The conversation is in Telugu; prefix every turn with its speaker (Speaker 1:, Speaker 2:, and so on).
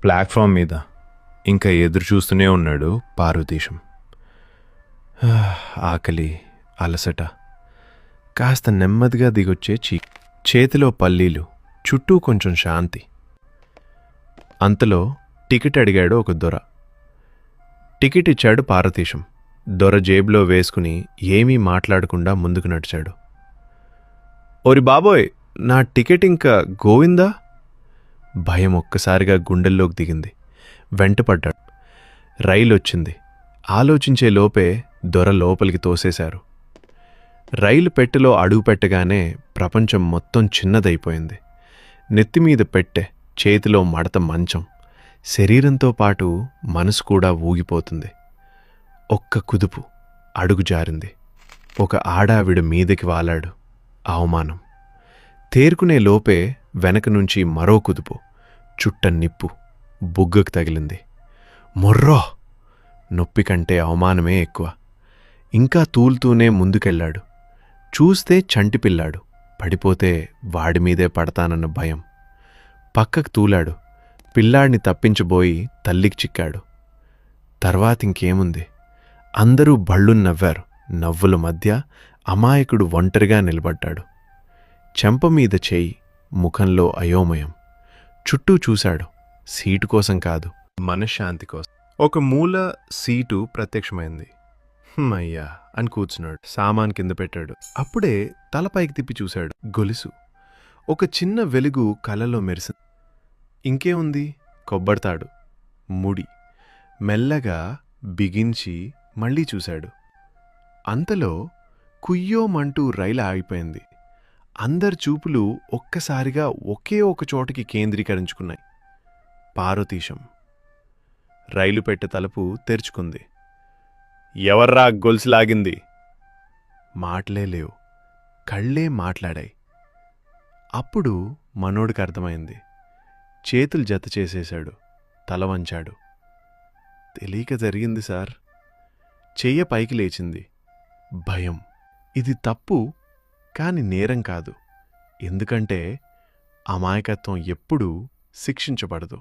Speaker 1: ప్లాట్ఫామ్ మీద ఇంకా ఎదురు చూస్తూనే ఉన్నాడు పార్వతీశం. ఆకలి, అలసట, కాస్త నెమ్మదిగా దిగొచ్చే చేతిలో పల్లీలు, చుట్టూ కొంచెం శాంతి. అంతలో టికెట్ అడిగాడు ఒక దొర. టికెట్ ఇచ్చాడు పార్వతీశం. దొర జేబులో వేసుకుని ఏమీ మాట్లాడకుండా ముందుకు నడిచాడు. ఓరి బాబోయ్, నా టికెట్ ఇంకా గోవిందా? భయం ఒక్కసారిగా గుండెల్లోకి దిగింది. వెంటపడ్డాడు. రైలొచ్చింది. ఆలోచించే లోపే దొర లోపలికి తోసేశారు. రైలు పెట్టెలో అడుగు పెట్టగానే ప్రపంచం మొత్తం చిన్నదైపోయింది. నెత్తిమీద పెట్టె, చేతిలో మడత మంచం, శరీరంతో పాటు మనసు కూడా ఊగిపోతుంది. ఒక్క కుదుపు, అడుగు జారింది. ఒక ఆడావిడ మీదకి వాలాడు. అవమానం. తేరుకునే లోపే వెనక నుంచి మరో కుదుపు, చుట్ట నిప్పు బుగ్గకు తగిలింది. మొర్రో! నొప్పి కంటే అవమానమే ఎక్కువ. ఇంకా తూలుతూనే ముందుకెళ్లాడు. చూస్తే చంటిపిల్లాడు. పడిపోతే వాడిమీదే పడతానన్న భయం. పక్కకు తూలాడు. పిల్లాడిని తప్పించబోయి తల్లికి చిక్కాడు. తర్వాతింకేముంది? అందరూ బళ్ళున్ నవ్వారు. నవ్వుల మధ్య అమాయకుడు ఒంటరిగా నిలబడ్డాడు. చెంపమీద చేయి, ముఖంలో అయోమయం. చుట్టూ చూశాడు. సీటు కోసం కాదు, మనశ్శాంతి కోసం. ఒక మూల సీటు ప్రత్యక్షమైంది. అయ్యా అని కూర్చున్నాడు. సామాన్ కింద పెట్టాడు. అప్పుడే తలపైకి తిప్పి చూశాడు. గొలుసు. ఒక చిన్న వెలుగు కళ్ళలో మెరిసింది. ఇంకేముంది? కొబ్బడతాడు, ముడి. మెల్లగా బిగించి మళ్లీ చూశాడు. అంతలో కుయ్యోమంటూ రైలు ఆగిపోయింది. అందరి చూపులు ఒక్కసారిగా ఒకే ఒక చోటికి కేంద్రీకరించుకున్నాయి. పార్వతీశం. రైలు పెట్టె తలుపు తెరుచుకుంది. ఎవర్రా గొలుసులాగింది? మాటలే లేవు, కళ్ళే మాట్లాడాయి. అప్పుడు మనోడికి అర్థమైంది. చేతులు జత చేసేశాడు. తల వంచాడు. తెలియక జరిగింది సార్. చెయ్య పైకి లేచింది. భయం. ఇది తప్పు, కాని నేరం కాదు. ఎందుకంటే అమాయకత్వం ఎప్పుడూ శిక్షించబడదు.